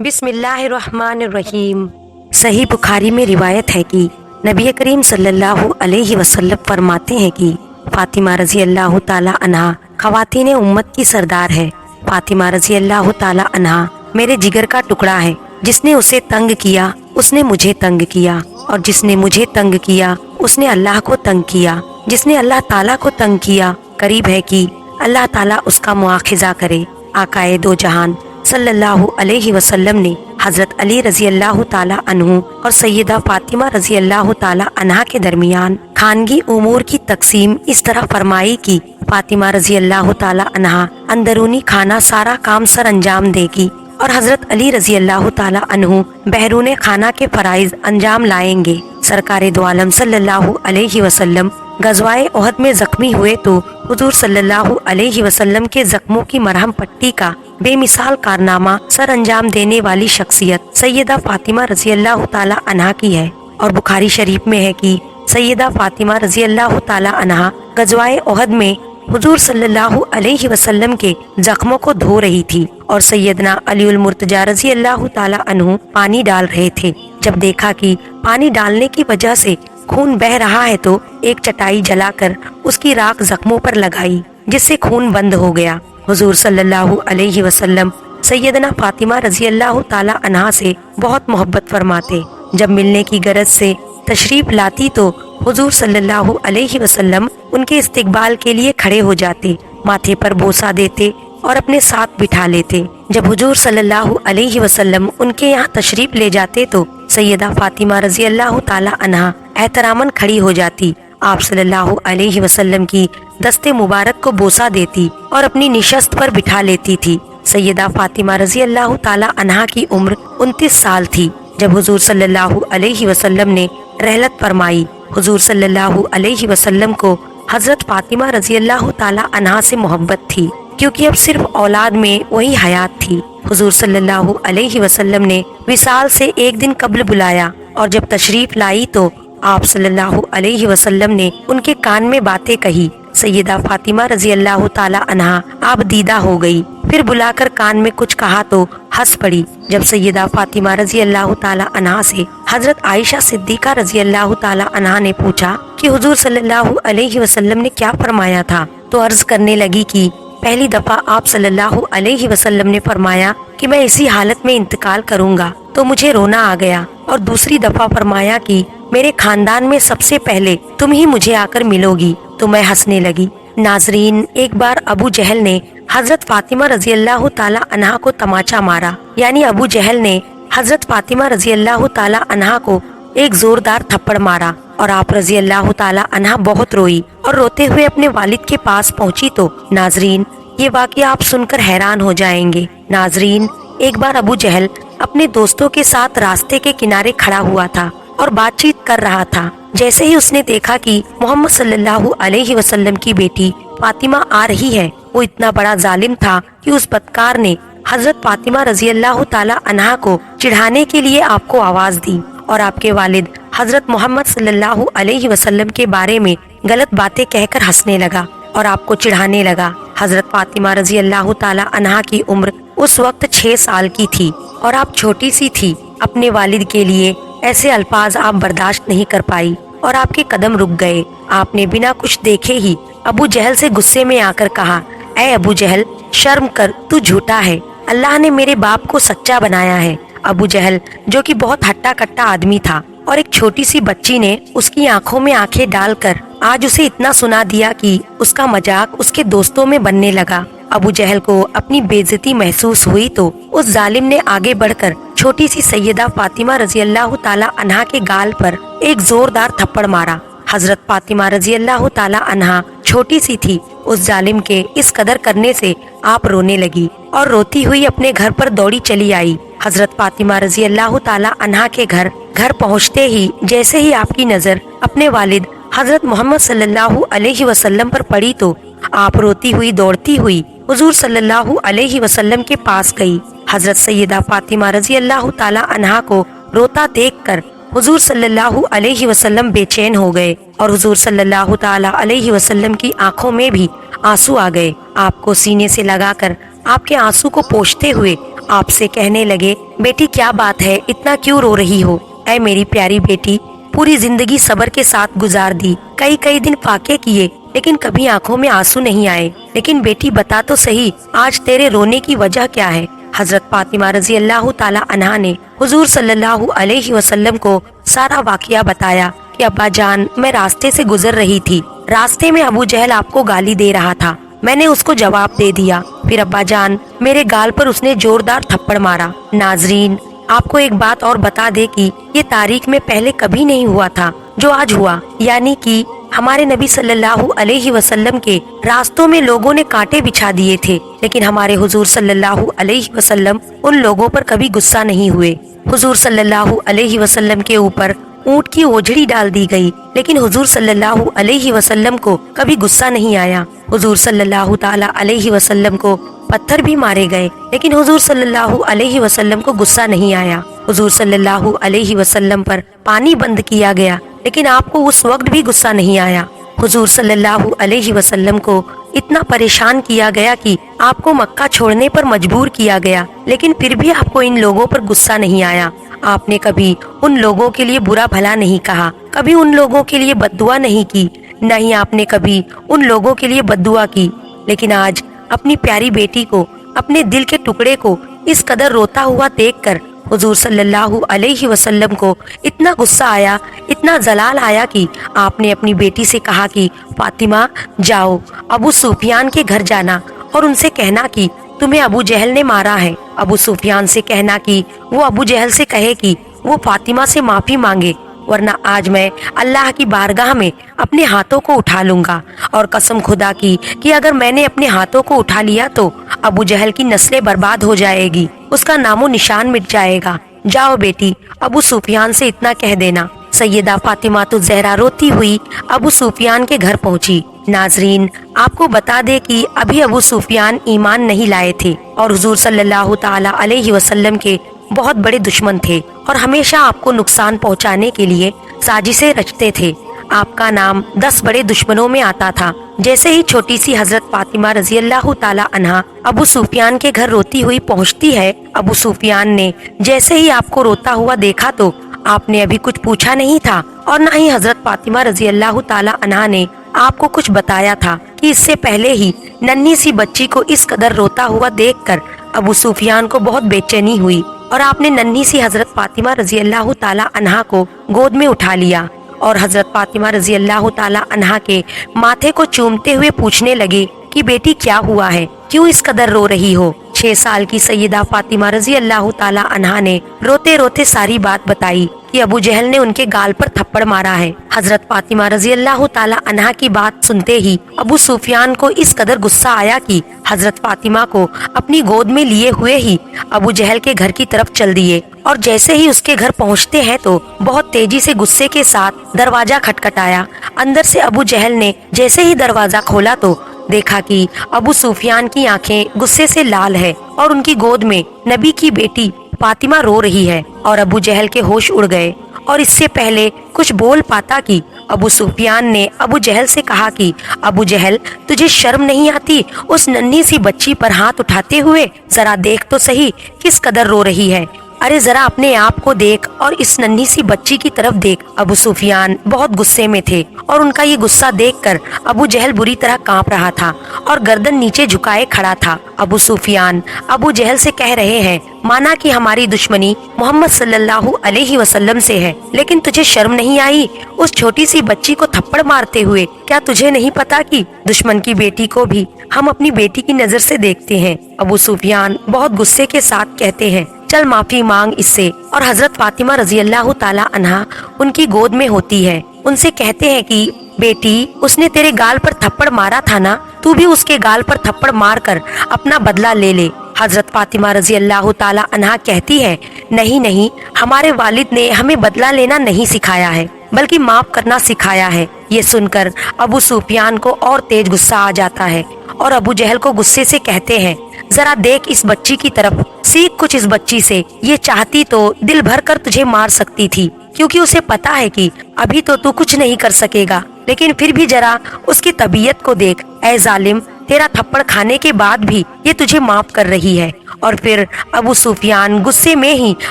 बिस्मिल्लाहिर्रहमानिर्रहीम। सही बुखारी में रिवायत है कि नबी करीम सल्लल्लाहु अलैहि वसल्लम फरमाते हैं कि फातिमा रजी अल्लाह ताला अन्हा ख़वातीन उम्मत की सरदार है। फातिमा रजी अल्लाह ताला अन्हा मेरे जिगर का टुकड़ा है। जिसने उसे तंग किया उसने मुझे तंग किया, और जिसने मुझे तंग किया उसने अल्लाह को तंग किया। जिसने अल्लाह ताला को तंग किया करीब है कि अल्लाह ताला उसका मुआखिजा करे। आकाए दो जहान सल्लल्लाहु अलैहि वसल्लम ने हजरत अली रजी अल्लाह ताला अन्हु और सैयदा फातिमा रजी अल्लाह ताला अन्हा के दरमियान खानगी उमूर की तकसीम इस तरह फरमाई कि फातिमा रजी अल्लाह ताला अन्हा अंदरूनी खाना सारा काम सर अंजाम देगी, और हजरत अली रजी अल्लाह ताला अन्हु बहरूने खाना के फराइज अंजाम लाएंगे। सरकारे दो आलम सल्लल्लाहु अलैहि वसल्लम गज़वाए उहद में जख्मी हुए तो हुजूर सल्लल्लाहु अलैहि वसल्लम के जख्मों की मरहम पट्टी का बेमिसाल कारनामा सर अंजाम देने वाली शख्सियत सैयदा फातिमा रजी अल्लाह ताला अन्हा की है। और बुखारी शरीफ में है कि सैयदा फातिमा रजी अल्लाह ताला अन्हा गज़वाए उहद में हुजूर सल्लल्लाहु अलैहि वसल्लम के जख्मों को धो रही थी, और सैयदना अलीउल मुर्तजा रजी अल्लाह ताला अन्हु पानी डाल रहे थे। जब देखा कि पानी डालने की वजह से खून बह रहा है तो एक चटाई जलाकर उसकी राख जख्मों पर लगाई, जिससे खून बंद हो गया। हुजूर सल्लल्लाहु अलैहि वसल्लम सैयदना फातिमा रजी अल्लाह ताला अन्हा से बहुत मोहब्बत फरमाते। जब मिलने की गरज से तशरीफ लाती तो हुजूर सल्लल्लाहु अलैहि वसल्लम उनके इस्तकबाल के लिए खड़े हो जाते, माथे पर बोसा देते और अपने साथ बिठा लेते। जब हुजूर सल्लल्लाहु अलैहि वसल्लम उनके यहाँ तशरीफ ले जाते तो सैयदा फातिमा रजी अल्लाह ताला अन्हा एहतरामन खड़ी हो जाती। आप सल्लल्लाहु अलैहि वसल्लम की दस्ते मुबारक को बोसा देती और अपनी निशस्त पर बिठा लेती थी। सैयदा फातिमा रजी अल्लाह ताला अन्हा की उम्र 29 साल थी जब हुजूर सल्लल्लाहु अलैहि वसल्लम ने रहलत फरमाई। हुजूर सल्लल्लाहु अलैहि वसल्लम को हजरत फातिमा रजी अल्लाह ताला अन्हा से मोहब्बत थी, क्योंकि अब सिर्फ औलाद में वही हयात थी। हुजूर सल्लल्लाहु अलैहि वसल्लम ने विसाल से एक दिन कब्ल बुलाया, और जब तशरीफ लाई तो आप सल्लल्लाहु अलैहि वसल्लम ने उनके कान में बातें कही। सैयदा फातिमा रजी अल्लाह ताला अन्हा आप दीदा हो गई। फिर बुलाकर कान में कुछ कहा तो हंस पड़ी। जब सैयदा फातिमा रजी अल्लाह ताला अन्हा से हजरत आयशा सिद्दीका रजी अल्लाह ताला अन्हा ने पूछा कि हुजूर सल्लल्लाहु अलैहि वसल्लम ने क्या फरमाया था, तो अर्ज करने लगी कि पहली दफा आप सल्लल्लाहु अलैहि वसल्लम ने फरमाया कि मैं इसी हालत में इंतकाल करूंगा तो मुझे रोना आ गया, और दूसरी दफा फरमाया कि मेरे खानदान में सबसे पहले तुम ही मुझे आकर मिलोगी, तो मैं हंसने लगी। नाजरीन, एक बार अबू जहल ने हजरत फातिमा रजी अल्लाह ताला अन्हा को तमाचा मारा, यानी अबू जहल ने हजरत फातिमा रजी अल्लाह ताला अन्हा को एक जोरदार थप्पड़ मारा, और आप रजी अल्लाह ताला अन्हा बहुत रोई और रोते हुए अपने वालिद के पास पहुंची। तो नाजरीन, ये वाकया आप सुनकर हैरान हो जाएंगे। नाजरीन, एक बार अबू जहल अपने दोस्तों के साथ रास्ते के किनारे खड़ा हुआ था और बातचीत कर रहा था। जैसे ही उसने देखा कि मोहम्मद सल्लल्लाहु अलैहि वसल्लम की बेटी फातिमा आ रही है, वो इतना बड़ा जालिम था कि उस बदकार ने हजरत फातिमा रजी अल्लाह ताला अन्हा को चिढ़ाने के लिए आपको आवाज दी, और आपके वालिद हजरत मोहम्मद सल्लल्लाहु अलैहि वसल्लम के बारे में गलत बातें कहकर हंसने लगा और आपको चिढ़ाने लगा। हजरत फातिमा रजी अल्लाह ताला अन्हा की उम्र उस वक्त 6 साल की थी और आप छोटी सी थी। अपने वालिद के लिए ऐसे अल्फाज आप बर्दाश्त नहीं कर पाई और आपके कदम रुक गए। आपने बिना कुछ देखे ही अबू जहल से गुस्से में आकर कहा, ऐ अबू जहल, शर्म कर, तू झूठा है। अल्लाह ने मेरे बाप को सच्चा बनाया है। अबू जहल, जो कि बहुत हट्टा कट्टा आदमी था, और एक छोटी सी बच्ची ने उसकी आंखों में आंखें डालकर आज उसे इतना सुना दिया कि उसका मजाक उसके दोस्तों में बनने लगा। अबू जहल को अपनी बेइज्जती महसूस हुई तो उस जालिम ने आगे बढ़कर छोटी सी सैयदा फातिमा रजी अल्लाह ताला अन्हा के गाल पर एक जोरदार थप्पड़ मारा। हजरत फातिमा रजी अल्लाह ताला अन्हा छोटी सी थी। उस जालिम के इस कदर करने से आप रोने लगी और रोती हुई अपने घर पर दौड़ी चली आई। हजरत फातिमा रजी अल्लाह ताला अन्हा के घर पहुँचते ही जैसे ही आपकी नजर अपने वालिद हजरत मोहम्मद सल्लल्लाहु अलैहि वसल्लम पर पड़ी तो आप रोती हुई दौड़ती हुई हुजूर सल्लल्लाहु अलैहि वसल्लम के पास गई। हजरत सैयदा फातिमा रजी अल्लाह ताला अन्हा को रोता देखकर हुजूर सल्लल्लाहु अलैहि वसल्लम बेचैन हो गए, और हुजूर सल्लल्लाहु ताला अलैहि वसल्लम की आंखों में भी आंसू आ गए। आपको सीने से लगाकर आपके आंसू को पोंछते हुए آپ سے کہنے لگے بیٹی کیا بات ہے، اتنا کیوں رو رہی ہو؟ اے میری پیاری بیٹی، پوری زندگی صبر کے ساتھ گزار دی، کئی دن فاقے کیے لیکن کبھی آنکھوں میں آنسو نہیں آئے، لیکن بیٹی بتا تو صحیح آج تیرے رونے کی وجہ کیا ہے؟ حضرت فاطمہ رضی اللہ تعالی عنہا نے حضور صلی اللہ علیہ وسلم کو سارا واقعہ بتایا کہ ابا جان میں راستے سے گزر رہی تھی، راستے میں ابو جہل آپ کو گالی دے رہا تھا، میں نے اس کو جواب دے دیا، پھر ابا جان میرے گال پر اس نے زوردار تھپڑ مارا۔ ناظرین، آپ کو ایک بات اور بتا دے کہ یہ تاریخ میں پہلے کبھی نہیں ہوا تھا جو آج ہوا، یعنی کہ ہمارے نبی صلی اللہ علیہ وسلم کے راستوں میں لوگوں نے کانٹے بچھا دیے تھے، لیکن ہمارے حضور صلی اللہ علیہ وسلم ان لوگوں پر کبھی غصہ نہیں ہوئے۔ حضور صلی اللہ علیہ وسلم کے اوپر اونٹ کی اوجھڑی ڈال دی گئی، لیکن حضور صلی اللہ علیہ وسلم کو کبھی غصہ نہیں آیا۔ حضور صلی اللہ تعالی علیہ وسلم کو پتھر بھی مارے گئے، لیکن حضور صلی اللہ علیہ وسلم کو غصہ نہیں آیا۔ حضور صلی اللہ علیہ وسلم پر پانی بند کیا گیا، لیکن آپ کو اس وقت بھی غصہ نہیں آیا۔ حضور صلی اللہ علیہ وسلم کو اتنا پریشان کیا گیا کہ آپ کو مکہ چھوڑنے پر مجبور کیا گیا، لیکن پھر بھی آپ کو ان لوگوں پر غصہ نہیں آیا۔ آپ نے کبھی ان لوگوں کے لیے برا بھلا نہیں کہا، کبھی ان لوگوں کے لیے بد دعا نہیں کی، نہ ہی آپ نے کبھی ان لوگوں کے لیے بد دعا کی۔ لیکن آج اپنی پیاری بیٹی کو، اپنے دل کے ٹکڑے کو اس قدر روتا ہوا دیکھ کر حضور صلی اللہ علیہ وسلم کو اتنا غصہ آیا، اتنا جلال آیا کہ آپ نے اپنی بیٹی سے کہا کہ فاطمہ جاؤ ابو سفیان کے گھر جانا اور ان سے کہنا کہ تمہیں ابو جہل نے مارا ہے۔ ابو سفیان سے کہنا کہ وہ ابو جہل سے کہے کہ وہ فاطمہ سے معافی مانگے، ورنہ آج میں اللہ کی بارگاہ میں اپنے ہاتھوں کو اٹھا لوں گا، اور قسم خدا کی کہ اگر میں نے اپنے ہاتھوں کو اٹھا لیا تو ابو جہل کی نسلیں برباد ہو جائے گی، اس کا نام و نشان مٹ جائے گا۔ جاؤ بیٹی ابو سفیان سے اتنا کہہ دینا۔ سیدہ فاطمہ الزہرا روتی ہوئی ابو سفیان کے گھر پہنچی۔ ناظرین، آپ کو بتا دے کہ ابھی ابو سفیان ایمان نہیں لائے تھے اور حضور صلی اللہ تعالی علیہ وسلم کے بہت بڑے دشمن تھے اور ہمیشہ آپ کو نقصان پہنچانے کے لیے سازشیں رچتے تھے۔ آپ کا نام 10 بڑے دشمنوں میں آتا تھا۔ جیسے ہی چھوٹی سی حضرت فاطمہ رضی اللہ تعالی عنہا ابو سفیان کے گھر روتی ہوئی پہنچتی ہے، ابو سفیان نے جیسے ہی آپ کو روتا ہوا دیکھا تو آپ نے ابھی کچھ پوچھا نہیں تھا، اور نہ ہی حضرت فاطمہ رضی اللہ تعالی عنہا نے آپ کو کچھ بتایا تھا کہ اس سے پہلے ہی ننھی سی بچی کو اس قدر روتا ہوا دیکھ کر ابو سفیان کو بہت بے چینی ہوئی، اور آپ نے ننھی سی حضرت فاطمہ رضی اللہ تعالی عنہا کو گود میں اٹھا لیا اور حضرت فاطمہ رضی اللہ تعالی عنہا کے ماتھے کو چومتے ہوئے پوچھنے لگے کہ بیٹی کیا ہوا ہے، کیوں اس قدر رو رہی ہو؟ 6 سال کی سیدہ فاطمہ رضی اللہ تعالی عنہا نے روتے روتے ساری بات بتائی کہ ابو جہل نے ان کے گال پر تھپڑ مارا ہے۔ حضرت فاطمہ رضی اللہ تعالی عنہا کی بات سنتے ہی ابو سفیان کو اس قدر غصہ آیا کہ حضرت فاطمہ کو اپنی گود میں لیے ہوئے ہی ابو جہل کے گھر کی طرف چل دیے، اور جیسے ہی اس کے گھر پہنچتے ہیں تو بہت تیزی سے غصے کے ساتھ دروازہ کھٹکھٹایا۔ اندر سے ابو جہل نے جیسے ہی دروازہ کھولا تو دیکھا کہ ابو سفیان کی آنکھیں غصے سے لال ہے اور ان کی گود میں نبی کی بیٹی فاطمہ رو رہی ہے، اور ابو جہل کے ہوش اڑ گئے، اور اس سے پہلے کچھ بول پاتا کہ ابو سفیان نے ابو جہل سے کہا کہ ابو جہل تجھے شرم نہیں آتی اس ننھی سی بچی پر ہاتھ اٹھاتے ہوئے؟ ذرا دیکھ تو صحیح کس قدر رو رہی ہے، ارے ذرا اپنے آپ کو دیکھ اور اس ننھی سی بچی کی طرف دیکھ۔ ابو سفیان بہت غصے میں تھے اور ان کا یہ غصہ دیکھ کر ابو جہل بری طرح کانپ رہا تھا اور گردن نیچے جھکائے کھڑا تھا۔ ابو سفیان ابو جہل سے کہہ رہے ہیں مانا کہ ہماری دشمنی محمد صلی اللہ علیہ وسلم سے ہے، لیکن تجھے شرم نہیں آئی اس چھوٹی سی بچی کو تھپڑ مارتے ہوئے؟ کیا تجھے نہیں پتا کہ دشمن کی بیٹی کو بھی ہم اپنی بیٹی کی نظر سے دیکھتے ہیں؟ ابو سفیان بہت غصے کے ساتھ کہتے ہیں چل معافی مانگ اس سے، اور حضرت فاطمہ رضی اللہ تعالی عنہا ان کی گود میں ہوتی ہے، ان سے کہتے ہیں کہ بیٹی اس نے تیرے گال پر تھپڑ مارا تھا نا، تو بھی اس کے گال پر تھپڑ مار کر اپنا بدلہ لے لے۔ حضرت فاطمہ رضی اللہ تعالی عنہا کہتی ہے نہیں نہیں، ہمارے والد نے ہمیں بدلہ لینا نہیں سکھایا ہے بلکہ معاف کرنا سکھایا ہے۔ یہ سن کر ابو سفیان کو اور تیز غصہ آ جاتا ہے اور ابو جہل کو غصے سے کہتے ہیں ذرا دیکھ اس بچی کی طرف، سیکھ کچھ اس بچی سے، یہ چاہتی تو دل بھر کر تجھے مار سکتی تھی، کیونکہ اسے پتا ہے کہ ابھی تو کچھ نہیں کر سکے گا، लेकिन फिर भी जरा उसकी तबीयत को देख, ऐ जालिम, तेरा थप्पड़ खाने के बाद भी ये तुझे माफ कर रही है। और फिर अबू सुफियान गुस्से में ही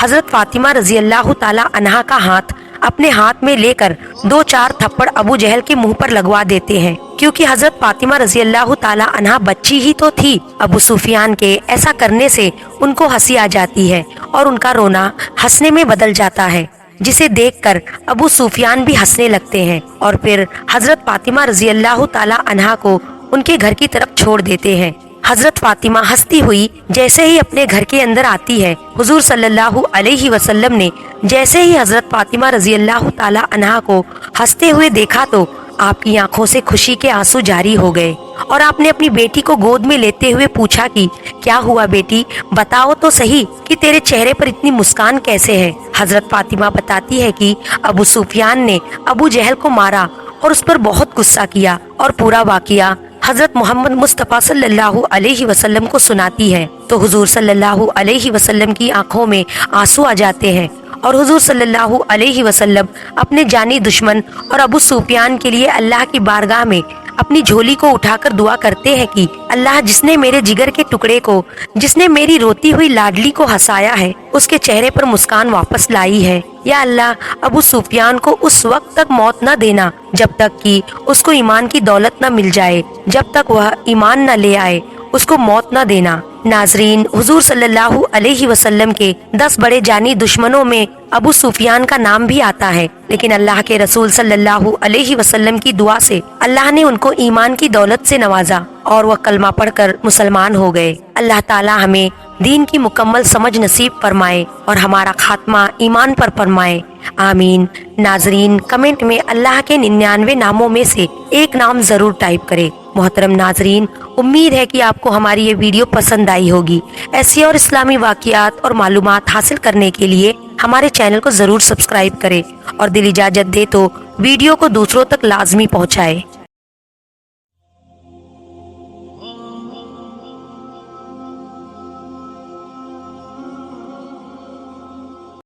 हजरत फातिमा रजी अल्लाह ताला अन्हा का हाथ अपने हाथ में लेकर 2-4 थप्पड़ अबू जहल के मुंह पर लगवा देते हैं, क्योंकि हजरत फातिमा रजी अल्लाह ताला अन्हा बच्ची ही तो थी। अबू सुफियान के ऐसा करने से उनको हंसी आ जाती है और उनका रोना हंसने में बदल जाता है, जिसे देखकर अबू सुफियान भी हंसने लगते हैं और फिर हजरत फातिमा रजी अल्लाह ताला अन्हा को उनके घर की तरफ छोड़ देते हैं। हजरत फातिमा हंसती हुई जैसे ही अपने घर के अंदर आती है, हुजूर सल्लल्लाहु अलैहि वसल्लम ने जैसे ही हजरत फातिमा रजी अल्लाह ताला अन्हा को हंसते हुए देखा तो आपकी आंखों से खुशी के आंसू जारी हो गए और आपने अपनी बेटी को गोद में लेते हुए पूछा कि क्या हुआ बेटी, बताओ तो सही कि तेरे चेहरे पर इतनी मुस्कान कैसे है। हजरत फातिमा बताती है कि अबू सुफियान ने अबू जहल को मारा और उस पर बहुत गुस्सा किया और पूरा वाकिया हजरत मोहम्मद मुस्तफ़ा सल्लल्लाहु अलैहि वसल्लम को सुनाती है तो हुजूर सल्लल्लाहु अलैहि वसल्लम की आंखों में आंसू आ जाते हैं और हुजूर सल्लल्लाहु अलैहि वसल्लम अपने जानी दुश्मन और अबू सुफियान के लिए अल्लाह की बारगाह में अपनी झोली को उठाकर दुआ करते हैं कि अल्लाह, जिसने मेरे जिगर के टुकड़े को, जिसने मेरी रोती हुई लाडली को हंसाया है, उसके चेहरे पर मुस्कान वापस लाई है। या अल्लाह, अबू सुफियान को उस वक्त तक मौत न देना जब तक कि उसको ईमान की दौलत न मिल जाए, जब तक वह ईमान न ले आए उसको मौत न देना। नाजरीन, हुजूर सल्लल्लाहु अलैहि वसल्लम के 10 बड़े जानी दुश्मनों में अबू सुफियान का नाम भी आता है, लेकिन अल्लाह के रसूल सल्लल्लाहु अलैहि वसल्लम की दुआ से अल्लाह ने उनको ईमान की दौलत से नवाजा और वह कलमा पढ़कर मुसलमान हो गए। अल्लाह ताला हमें दीन की मुकम्मल समझ नसीब फरमाए और हमारा खात्मा ईमान पर फरमाए, आमीन। नाजरीन, कमेंट में अल्लाह के 99 नामों में से एक नाम जरूर टाइप करें। मोहतरम नाजरीन, उम्मीद है कि आपको हमारी ये वीडियो पसंद आई होगी। ऐसी और इस्लामी वाक़ियात और मालूमात हासिल करने के लिए हमारे चैनल को जरूर सब्सक्राइब करें और दिल इजाजत दे तो वीडियो को दूसरों तक लाजमी पहुँचाए।